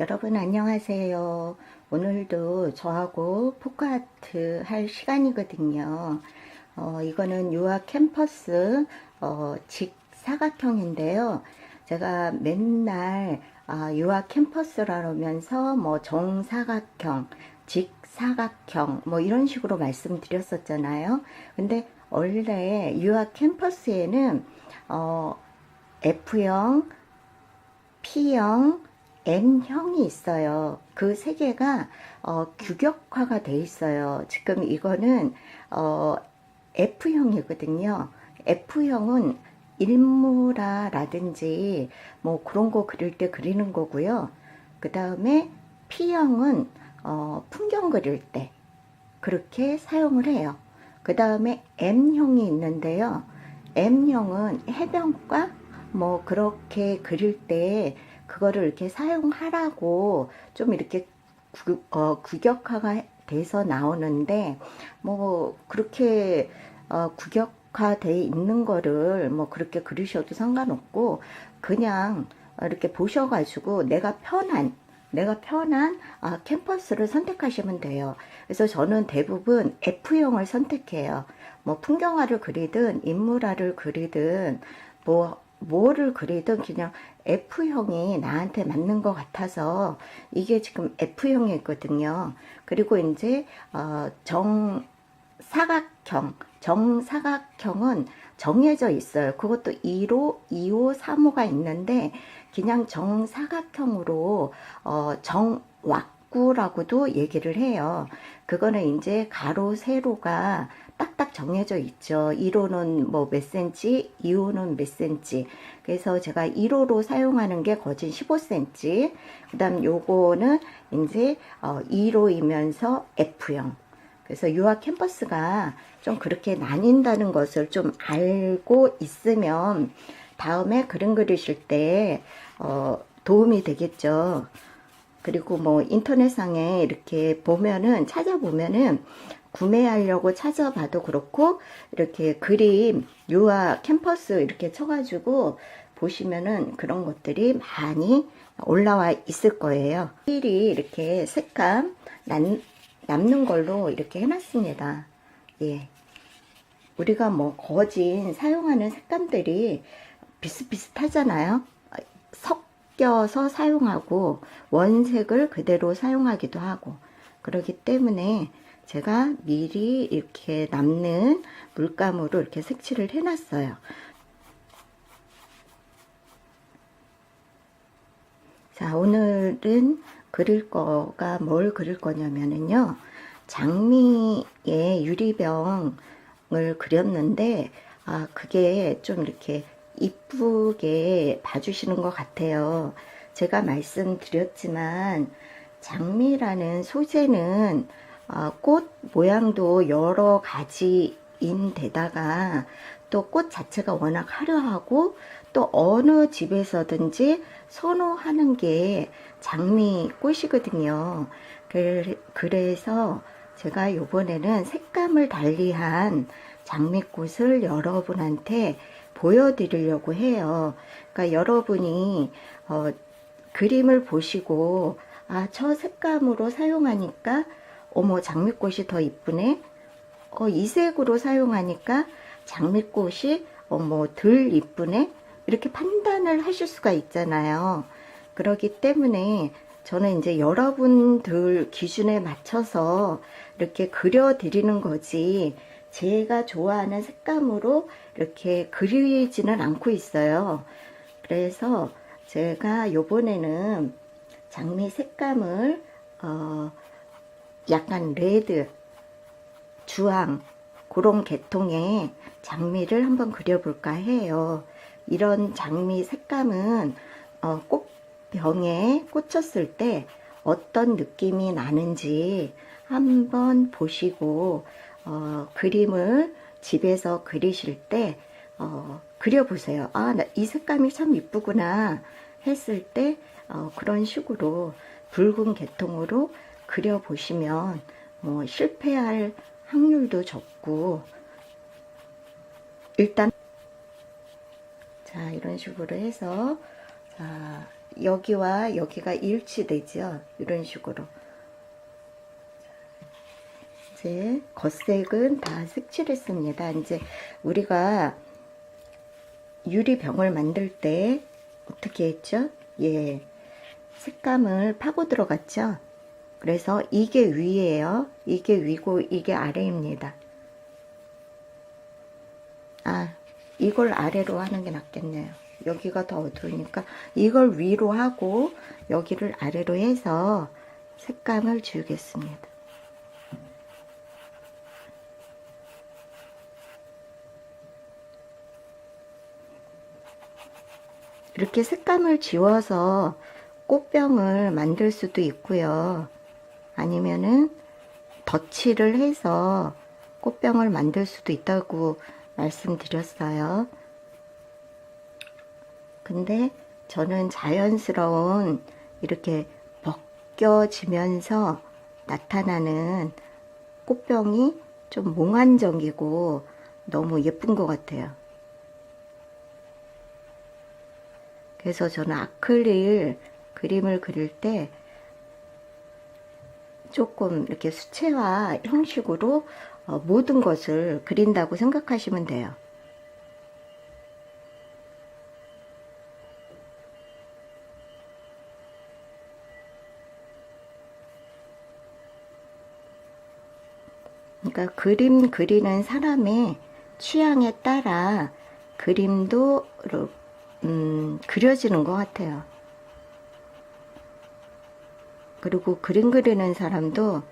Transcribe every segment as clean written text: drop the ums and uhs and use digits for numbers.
여러분 안녕하세요. 오늘도 저하고 포크아트 할 시간이거든요. 이거는 유아 캠퍼스 직사각형인데요. 제가 맨날 유아 캠퍼스라면서 뭐 정사각형, 직사각형 뭐 이런 식으로 말씀드렸었잖아요. 근데 원래 유아 캠퍼스에는 F형, P형, M형이 있어요. 그 세 개가 규격화가 돼 있어요. 지금 이거는 F형이거든요. F형은 일무라든지 뭐 그런 거 그릴 때 그리는 거고요. 그 다음에 P형은 풍경 그릴 때 그렇게 사용을 해요. 그 다음에 M형이 있는데요. M형은 해변가 뭐 그렇게 그릴 때 그거를 이렇게 사용하라고 좀 이렇게 규격화가 돼서 나오는데 뭐 그렇게 규격화돼 있는 거를 뭐 그렇게 그리셔도 상관없고 그냥 이렇게 보셔가지고 내가 편한 캠퍼스를 선택하시면 돼요. 그래서 저는 대부분 F형을 선택해요. 뭐 풍경화를 그리든 인물화를 그리든 뭐를 그리든 그냥 F형이 나한테 맞는 것 같아서 이게 지금 F형이거든요. 그리고 이제 정사각형은 정해져 있어요. 그것도 1호, 2호, 3호가 있는데 그냥 정사각형으로 정왁구라고도 얘기를 해요. 그거는 이제 가로, 세로가 딱딱 정해져 있죠. 1호는 뭐 몇 센치, 2호는 몇 센치. 그래서 제가 1호로 사용하는 게 거진 15cm. 그 다음 요거는 이제 2호이면서 F형. 그래서 유아 캠퍼스가 좀 그렇게 나뉜다는 것을 좀 알고 있으면 다음에 그림 그리실 때 도움이 되겠죠. 그리고 뭐 인터넷상에 이렇게 보면은 찾아보면은 구매하려고 찾아봐도 그렇고 이렇게 그림 유아 캠퍼스 이렇게 쳐가지고 보시면은 그런 것들이 많이 올라와 있을 거예요. 일이 이렇게 색감 남는 걸로 이렇게 해놨습니다. 예. 우리가 뭐 거진 사용하는 색감들이 비슷비슷하잖아요. 섞여서 사용하고 원색을 그대로 사용하기도 하고 그렇기 때문에 제가 미리 이렇게 남는 물감으로 이렇게 색칠을 해놨어요. 자, 오늘은 그릴 거가 뭘 그릴 거냐면요. 장미의 유리병을 그렸는데, 그게 좀 이렇게 이쁘게 봐주시는 것 같아요. 제가 말씀드렸지만, 장미라는 소재는 꽃 모양도 여러 가지인 데다가 또 꽃 자체가 워낙 화려하고 또 어느 집에서든지 선호하는 게 장미꽃이거든요. 그래서 제가 요번에는 색감을 달리한 장미꽃을 여러분한테 보여드리려고 해요. 그러니까 여러분이 그림을 보시고 저 색감으로 사용하니까 어머 장미꽃이 더 이쁘네. 이 색으로 사용하니까 장미꽃이 덜 이쁘네. 이렇게 판단을 하실 수가 있잖아요. 그렇기 때문에 저는 이제 여러분들 기준에 맞춰서 이렇게 그려드리는 거지 제가 좋아하는 색감으로 이렇게 그리지는 않고 있어요. 그래서 제가 요번에는 장미 색감을 약간 레드, 주황 그런 계통의 장미를 한번 그려볼까 해요. 이런 장미 색감은 꽃병에 꽂혔을 때 어떤 느낌이 나는지 한번 보시고 그림을 집에서 그리실 때 그려보세요. 이 색감이 참 이쁘구나 했을 때 그런 식으로 붉은 계통으로 그려보시면 뭐 실패할 확률도 적고 일단 자 이런 식으로 해서 자 여기와 여기가 일치되죠. 이런 식으로. 이제 겉색은 다 색칠했습니다. 이제 우리가 유리병을 만들 때 어떻게 했죠? 예, 색감을 파고 들어갔죠. 그래서 이게 위예요. 이게 위고 이게 아래입니다. 아, 이걸 아래로 하는 게 낫겠네요. 여기가 더 어두우니까 이걸 위로 하고 여기를 아래로 해서 색감을 지우겠습니다. 이렇게 색감을 지워서 꽃병을 만들 수도 있고요. 아니면은 덧칠을 해서 꽃병을 만들 수도 있다고 말씀드렸어요. 근데 저는 자연스러운 이렇게 벗겨지면서 나타나는 꽃병이 좀 몽환적이고 너무 예쁜 것 같아요. 그래서 저는 아크릴 그림을 그릴 때 조금 이렇게 수채화 형식으로 모든 것을 그린다고 생각하시면 돼요. 그러니까 그림 그리는 사람의 취향에 따라 그림도 그려지는 것 같아요. 그리고 그림 그리는 사람도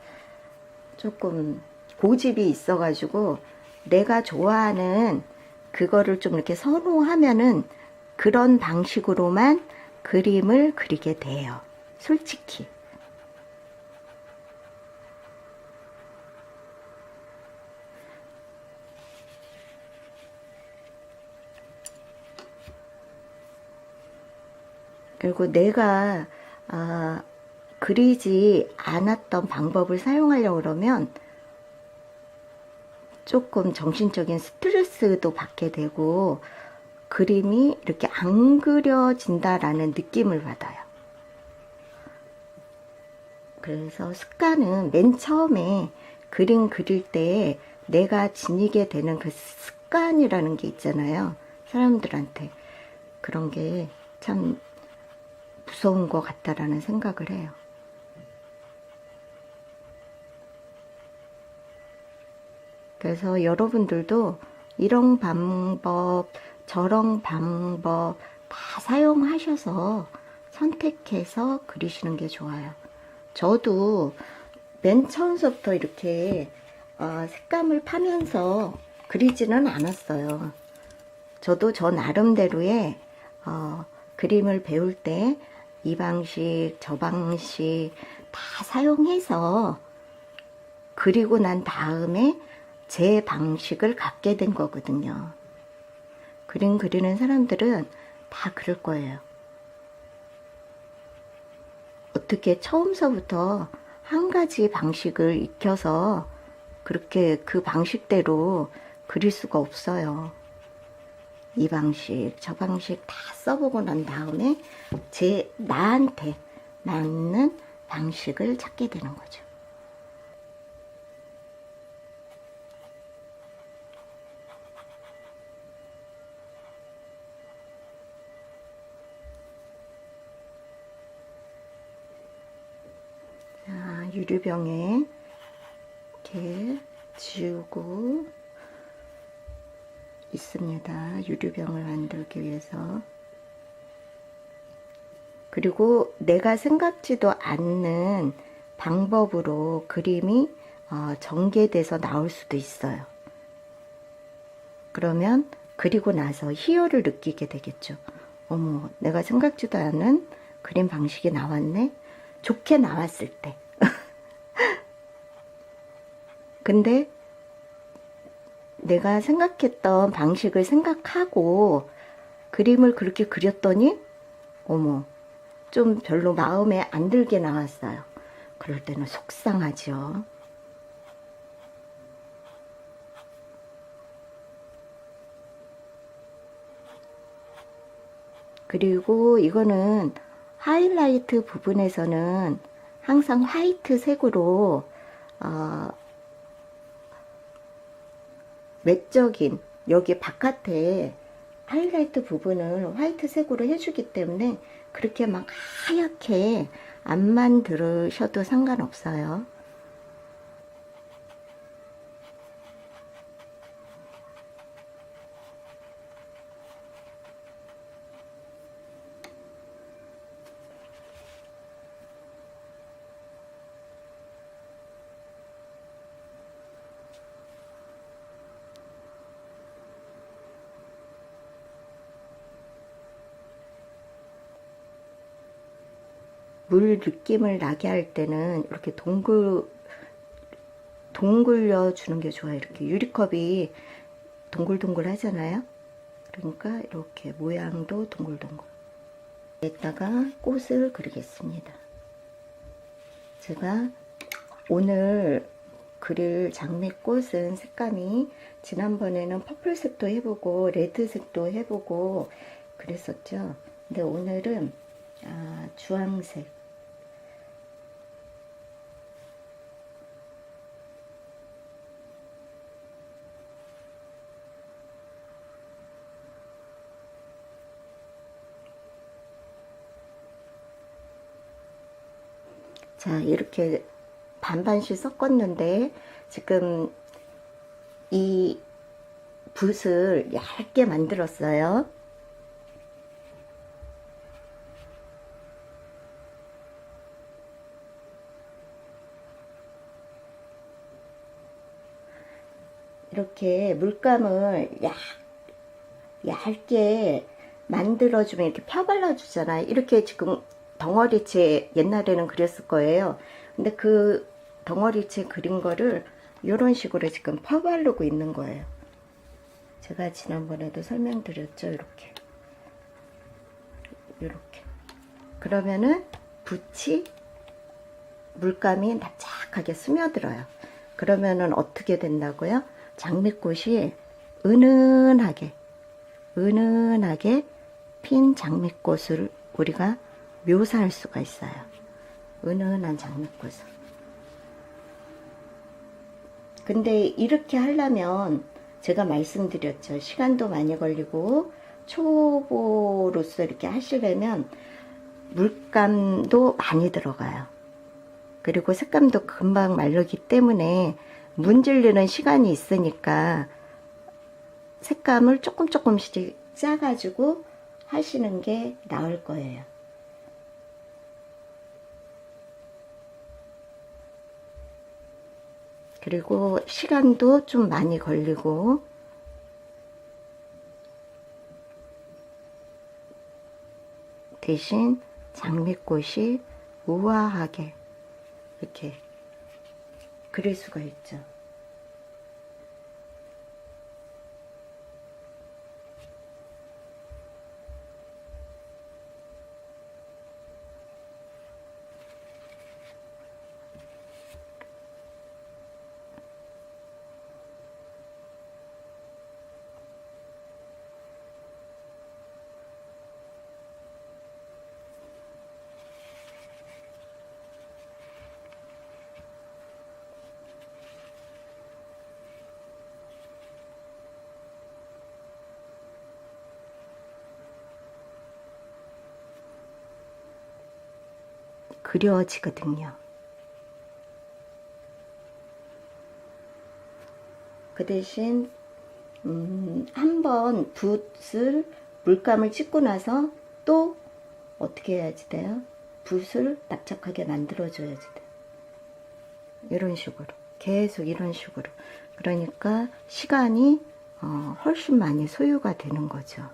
조금 고집이 있어가지고 내가 좋아하는 그거를 좀 이렇게 선호하면은 그런 방식으로만 그림을 그리게 돼요. 솔직히. 그리고 내가 그리지 않았던 방법을 사용하려고 그러면 조금 정신적인 스트레스도 받게 되고 그림이 이렇게 안 그려진다라는 느낌을 받아요. 그래서 습관은 맨 처음에 그림 그릴 때 내가 지니게 되는 그 습관이라는 게 있잖아요. 사람들한테. 그런 게 참 무서운 것 같다라는 생각을 해요. 그래서 여러분들도 이런 방법, 저런 방법 다 사용하셔서 선택해서 그리시는 게 좋아요. 저도 맨 처음부터 이렇게 색감을 파면서 그리지는 않았어요. 저도 저 나름대로의 그림을 배울 때 이 방식, 저 방식 다 사용해서 그리고 난 다음에 제 방식을 갖게 된 거거든요. 그림 그리는 사람들은 다 그럴 거예요. 어떻게 처음서부터 한 가지 방식을 익혀서 그렇게 그 방식대로 그릴 수가 없어요. 이 방식, 저 방식 다 써보고 난 다음에 나한테 맞는 방식을 찾게 되는 거죠. 자, 유리병에 이렇게 지우고 있습니다. 유리병을 만들기 위해서. 그리고 내가 생각지도 않는 방법으로 그림이 전개돼서 나올 수도 있어요. 그러면 그리고 나서 희열을 느끼게 되겠죠. 어머, 내가 생각지도 않은 그림 방식이 나왔네? 좋게 나왔을 때. 근데 내가 생각했던 방식을 생각하고 그림을 그렇게 그렸더니 어머, 좀 별로 마음에 안 들게 나왔어요. 그럴 때는 속상하죠. 그리고 이거는 하이라이트 부분에서는 항상 화이트 색으로 외적인 여기 바깥에 하이라이트 부분을 화이트 색으로 해주기 때문에 그렇게 막 하얗게 안 만들으셔도 상관없어요. 물 느낌을 나게 할 때는 이렇게 동글려 주는 게 좋아요. 이렇게 유리컵이 동글동글 하잖아요. 그러니까 이렇게 모양도 동글동글. 여기다가 꽃을 그리겠습니다. 제가 오늘 그릴 장미꽃은 색감이 지난번에는 퍼플색도 해보고 레드색도 해보고 그랬었죠. 근데 오늘은 주황색, 자, 이렇게 반반씩 섞었는데 지금 이 붓을 얇게 만들었어요. 이렇게 물감을 얇게 만들어주면 이렇게 펴발라 주잖아요. 이렇게 지금 덩어리째 옛날에는 그렸을 거예요. 근데 그 덩어리째 그린 거를 이런 식으로 지금 펴바르고 있는 거예요. 제가 지난번에도 설명드렸죠. 이렇게 그러면은 붓이 물감이 납작하게 스며들어요. 그러면은 어떻게 된다고요? 장미꽃이 은은하게 핀 장미꽃을 우리가 묘사할 수가 있어요. 은은한 장미꽃을. 근데 이렇게 하려면 제가 말씀드렸죠. 시간도 많이 걸리고 초보로서 이렇게 하시려면 물감도 많이 들어가요. 그리고 색감도 금방 마르기 때문에 문지르는 시간이 있으니까 색감을 조금씩 짜가지고 하시는 게 나을 거예요. 그리고 시간도 좀 많이 걸리고 대신 장미꽃이 우아하게 이렇게 그릴 수가 있죠. 그려지거든요. 그 대신 한번 붓을 물감을 찍고 나서 또 어떻게 해야지 돼요? 붓을 납작하게 만들어줘야지 돼요. 이런 식으로 계속 이런 식으로. 그러니까 시간이 훨씬 많이 소요가 되는 거죠.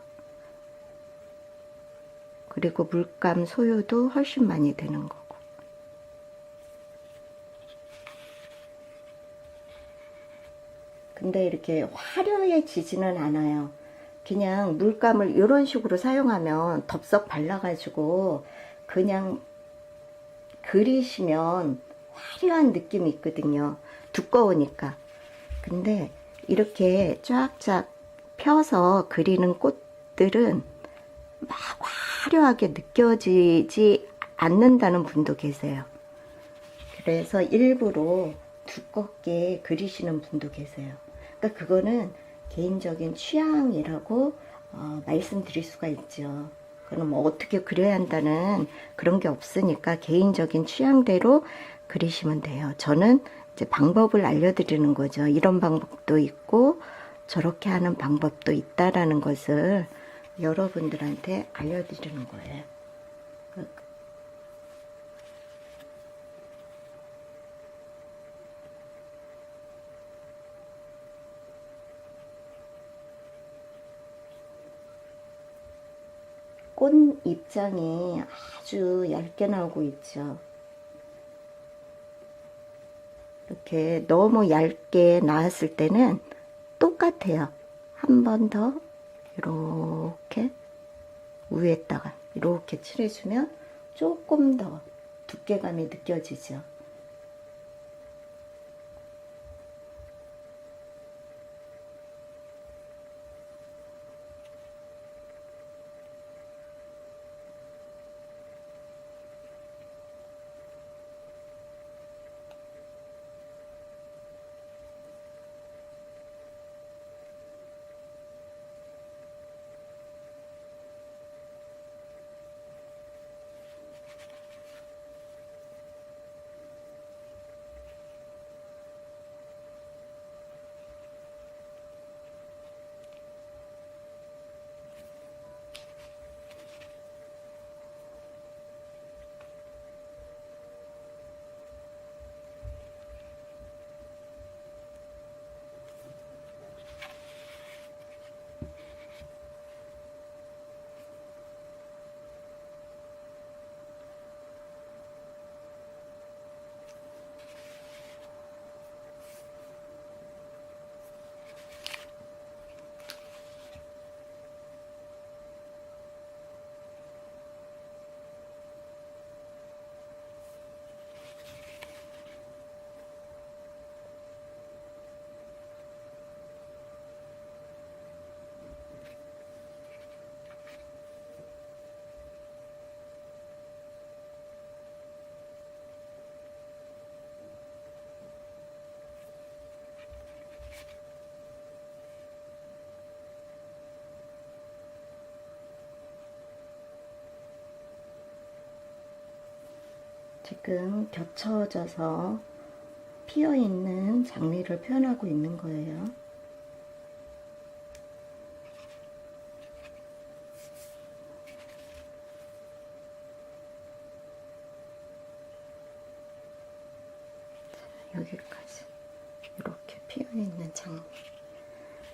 그리고 물감 소요도 훨씬 많이 되는 거고. 근데 이렇게 화려해지지는 않아요. 그냥 물감을 이런 식으로 사용하면 덥석 발라가지고 그냥 그리시면 화려한 느낌이 있거든요. 두꺼우니까. 근데 이렇게 쫙쫙 펴서 그리는 꽃들은 막 화려하게 느껴지지 않는다는 분도 계세요. 그래서 일부러 두껍게 그리시는 분도 계세요. 그러니까 그거는 개인적인 취향이라고 말씀드릴 수가 있죠. 그럼 뭐 어떻게 그려야 한다는 그런 게 없으니까 개인적인 취향대로 그리시면 돼요. 저는 이제 방법을 알려드리는 거죠. 이런 방법도 있고 저렇게 하는 방법도 있다라는 것을 여러분들한테 알려드리는 거예요. 꽃 입장이 아주 얇게 나오고 있죠. 이렇게 너무 얇게 나왔을 때는 똑같아요. 한 번 더 이렇게 위에다가 이렇게 칠해주면 조금 더 두께감이 느껴지죠. 지금 겹쳐져서 피어있는 장미를 표현하고 있는 거예요. 여기까지 이렇게 피어있는 장미.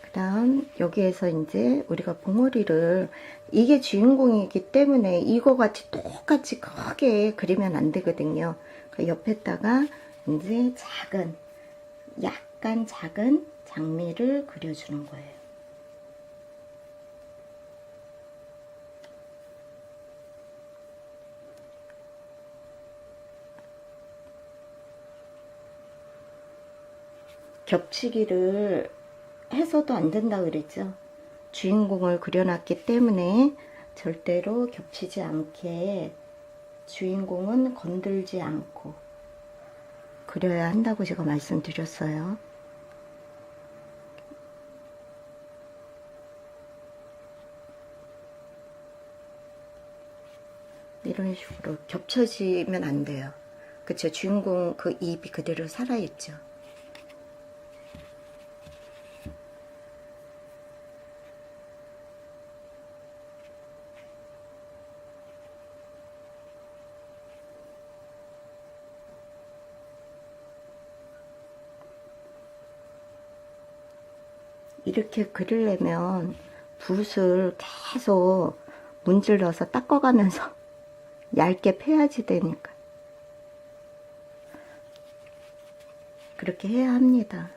그 다음 여기에서 이제 우리가 봉오리를, 이게 주인공이기 때문에 이거 같이 똑같이 크게 그리면 안 되거든요. 그러니까 옆에다가 이제 약간 작은 장미를 그려주는 거예요. 겹치기를 해서도 안 된다 그랬죠. 주인공을 그려놨기 때문에 절대로 겹치지 않게 주인공은 건들지 않고 그려야 한다고 제가 말씀드렸어요. 이런 식으로 겹쳐지면 안 돼요. 그쵸? 주인공 그 입이 그대로 살아있죠. 이렇게 그리려면 붓을 계속 문질러서 닦아가면서 얇게 패야지 되니까 그렇게 해야 합니다.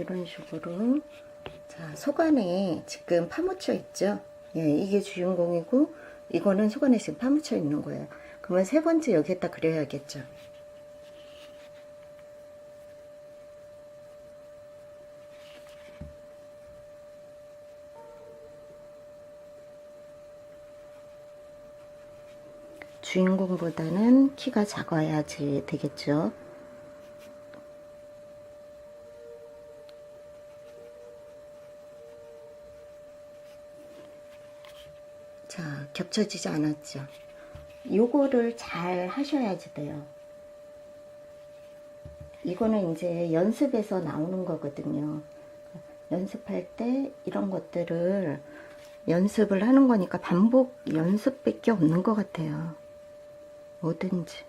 이런 식으로. 자, 속안에 지금 파묻혀 있죠. 예, 이게 주인공이고 이거는 속안에 지금 파묻혀 있는 거예요. 그러면 세 번째 여기에다 그려야겠죠. 주인공보다는 키가 작아야지 되겠죠. 자, 겹쳐지지 않았죠. 요거를 잘 하셔야지 돼요. 이거는 이제 연습에서 나오는 거거든요. 연습할 때 이런 것들을 연습을 하는 거니까 반복 연습밖에 없는 것 같아요. 뭐든지.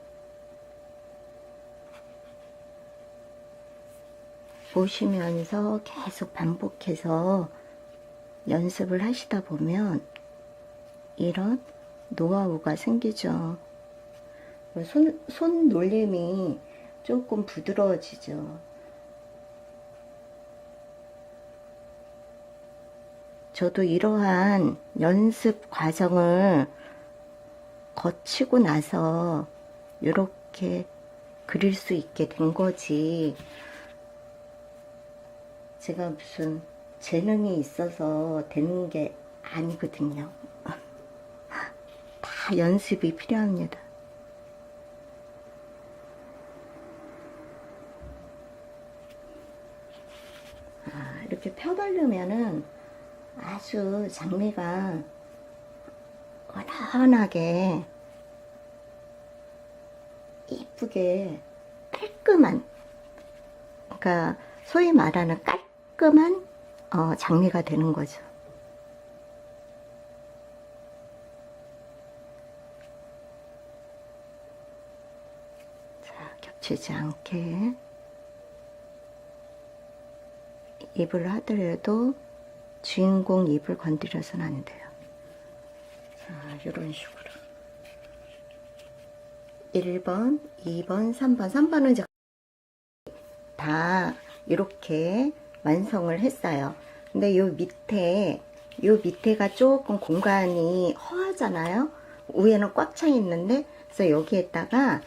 보시면서 계속 반복해서 연습을 하시다 보면 이런 노하우가 생기죠. 손 놀림이 조금 부드러워지죠. 저도 이러한 연습 과정을 거치고 나서 이렇게 그릴 수 있게 된 거지. 제가 무슨 재능이 있어서 되는 게 아니거든요. 다 연습이 필요합니다. 이렇게 펴바르면은 아주 장미가 환하게 이쁘게 깔끔한, 그러니까 소위 말하는 깔끔한 장미가 되는 거죠. 자, 겹치지 않게 입을 하더라도 주인공 입을 건드려서는 안 돼요. 자, 이런 식으로 1번, 2번, 3번 3번은 이제 다 이렇게 완성을 했어요. 근데 요 밑에가 조금 공간이 허하잖아요. 위에는 꽉 차 있는데, 그래서 여기에다가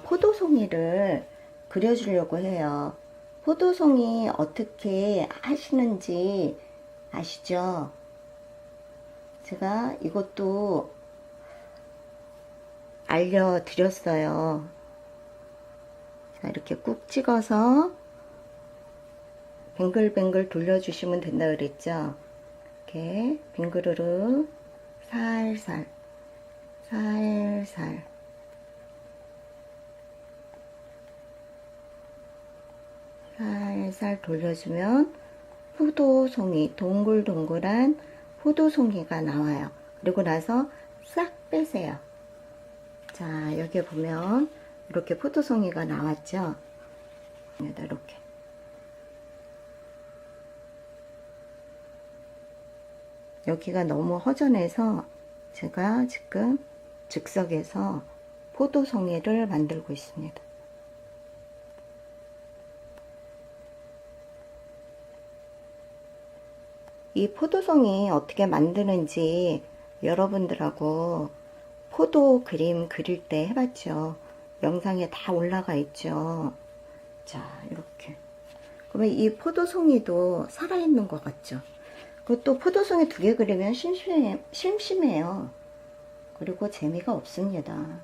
포도송이를 그려주려고 해요. 포도송이 어떻게 하시는지 아시죠? 제가 이것도 알려드렸어요. 자, 이렇게 꾹 찍어서 뱅글뱅글 돌려주시면 된다 그랬죠? 이렇게 빙그르르 살살 살살 살살 돌려주면 포도송이, 동글동글한 포도송이가 나와요. 그리고 나서 싹 빼세요. 자, 여기 보면 이렇게 포도송이가 나왔죠? 이렇게. 여기가 너무 허전해서 제가 지금 즉석에서 포도송이를 만들고 있습니다. 이 포도송이 어떻게 만드는지 여러분들하고 포도 그림 그릴 때 해봤죠. 영상에 다 올라가 있죠. 자, 이렇게. 그러면 이 포도송이도 살아있는 것 같죠. 그것도 포도송이 2개 그리면 심심해요. 그리고 재미가 없습니다.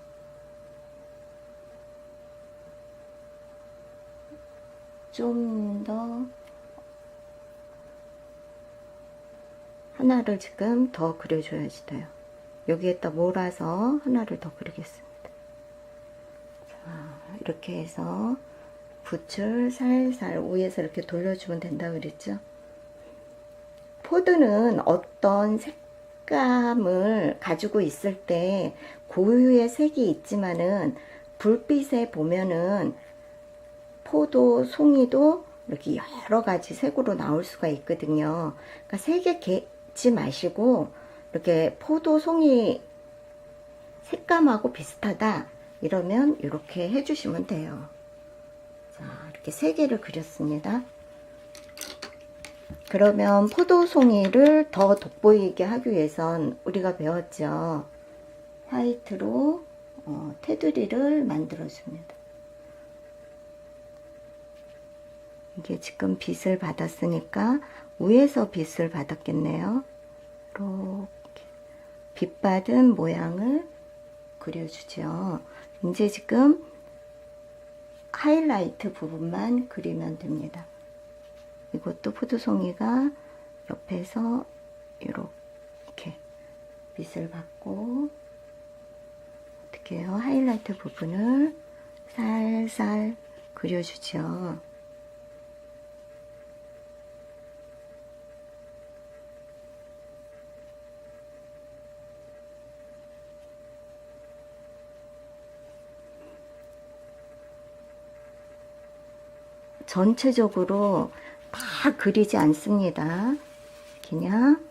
좀 더 하나를 지금 더 그려줘야지 돼요. 여기에다 몰아서 하나를 더 그리겠습니다. 자, 이렇게 해서 붓을 살살 위에서 이렇게 돌려주면 된다고 그랬죠. 포도는 어떤 색감을 가지고 있을 때 고유의 색이 있지만은 불빛에 보면은 포도 송이도 이렇게 여러 가지 색으로 나올 수가 있거든요. 그러니까 색에 개지 마시고 이렇게 포도 송이 색감하고 비슷하다 이러면 이렇게 해주시면 돼요. 자, 이렇게 3개를 그렸습니다. 그러면 포도송이를 더 돋보이게 하기 위해선 우리가 배웠죠. 화이트로 테두리를 만들어줍니다. 이게 지금 빛을 받았으니까 위에서 빛을 받았겠네요. 이렇게 빛 받은 모양을 그려주죠. 이제 지금 하이라이트 부분만 그리면 됩니다. 이것도 포도송이가 옆에서 이렇게 빛을 받고 어떻게 해요? 하이라이트 부분을 살살 그려주죠. 전체적으로 다 그리지 않습니다. 그냥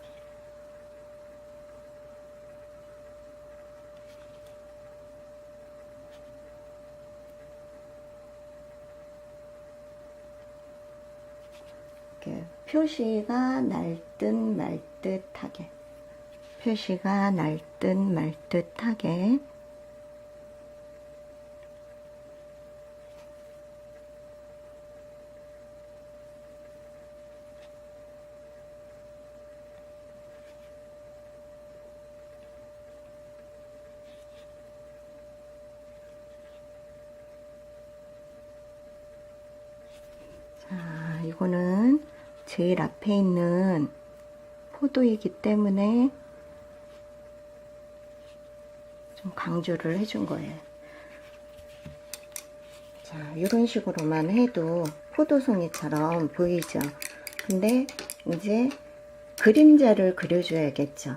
이렇게 표시가 날 듯 말 듯하게, 표시가 날 듯 말 듯하게 이거는 제일 앞에 있는 포도이기 때문에 좀 강조를 해준 거예요. 자, 이런 식으로만 해도 포도송이처럼 보이죠. 근데 이제 그림자를 그려줘야겠죠.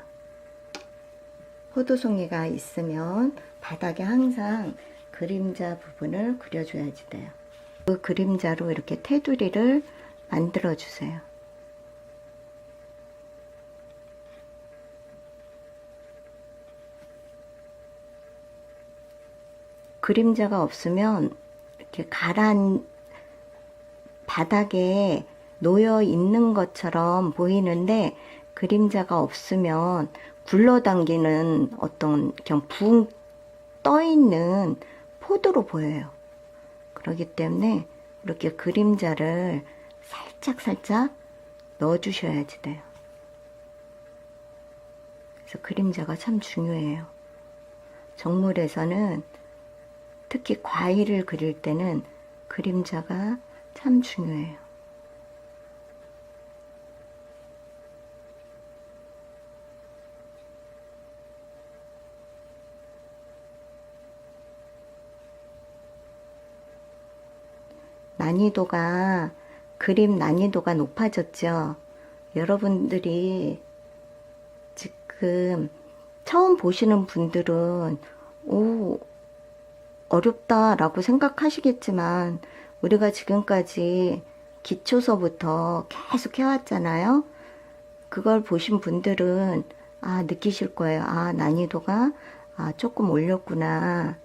포도송이가 있으면 바닥에 항상 그림자 부분을 그려줘야지 돼요. 그 그림자로 이렇게 테두리를 만들어 주세요. 그림자가 없으면 이렇게 가란 바닥에 놓여 있는 것처럼 보이는데 그림자가 없으면 굴러당기는 어떤 그냥 붕 떠 있는 포도로 보여요. 그렇기 때문에 이렇게 그림자를 살짝 넣어 주셔야지 돼요. 그래서 그림자가 참 중요해요. 정물에서는 특히 과일을 그릴 때는 그림자가 참 중요해요. 난이도가, 그림 난이도가 높아졌죠. 여러분들이 지금 처음 보시는 분들은 오, 어렵다라고 생각하시겠지만 우리가 지금까지 기초서부터 계속 해왔잖아요. 그걸 보신 분들은 느끼실 거예요. 난이도가 조금 올렸구나.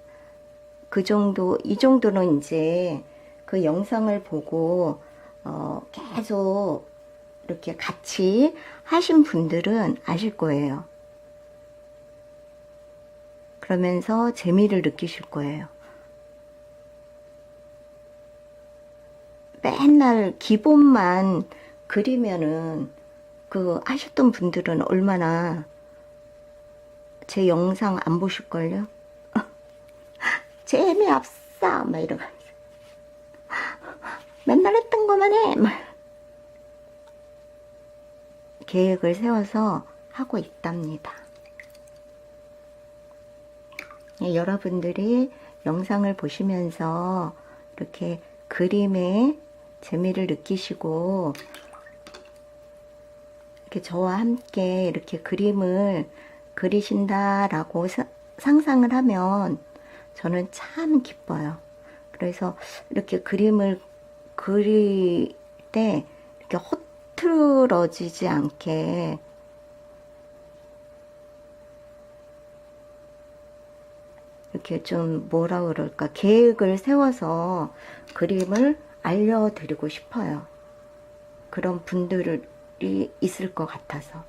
그 정도, 이 정도는 이제 그 영상을 보고 계속 이렇게 같이 하신 분들은 아실 거예요. 그러면서 재미를 느끼실 거예요. 맨날 기본만 그리면은 그 하셨던 분들은 얼마나 제 영상 안 보실걸요? 재미없어 막 이러면서 맨날 했던 것만 해 막 계획을 세워서 하고 있답니다. 여러분들이 영상을 보시면서 이렇게 그림에 재미를 느끼시고 이렇게 저와 함께 이렇게 그림을 그리신다라고 상상을 하면 저는 참 기뻐요. 그래서 이렇게 그림을 그릴 때 이렇게 흐트러지지 않게 이렇게 좀 뭐라 그럴까 계획을 세워서 그림을 알려드리고 싶어요. 그런 분들을 있을 것 같아서.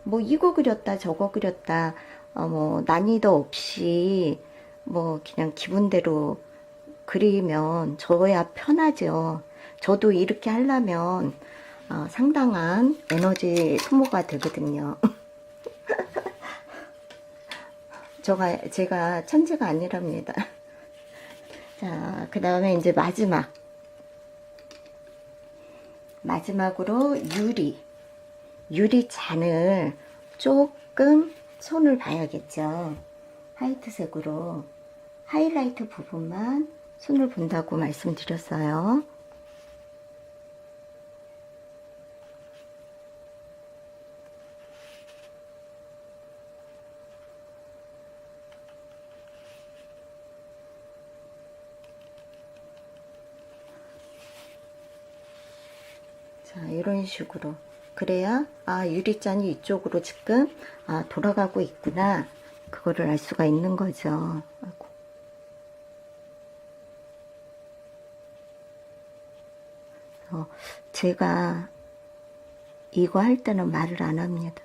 뭐 이거 그렸다 저거 그렸다 뭐 난이도 없이 뭐 그냥 기분대로 그리면 저야 편하죠. 저도 이렇게 하려면 상당한 에너지 소모가 되거든요. 제가 천재가 아니랍니다. 자, 그 다음에 이제 마지막으로 유리잔을 조금 손을 봐야겠죠. 화이트색으로 하이라이트 부분만 손을 본다고 말씀드렸어요. 자, 이런 식으로. 그래야, 유리잔이 이쪽으로 지금, 돌아가고 있구나. 그거를 알 수가 있는 거죠. 아이고. 제가 이거 할 때는 말을 안 합니다.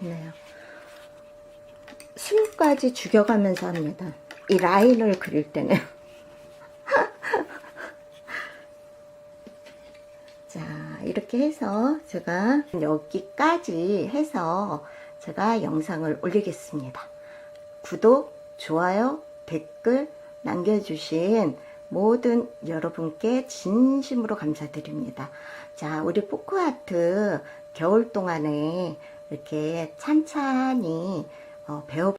됐네요. 숨까지 죽여가면서 합니다. 이 라인을 그릴 때는. 자, 이렇게 해서 제가 여기까지 해서 제가 영상을 올리겠습니다. 구독, 좋아요, 댓글 남겨주신 모든 여러분께 진심으로 감사드립니다. 자, 우리 포크아트 겨울 동안에 이렇게 찬찬히 배워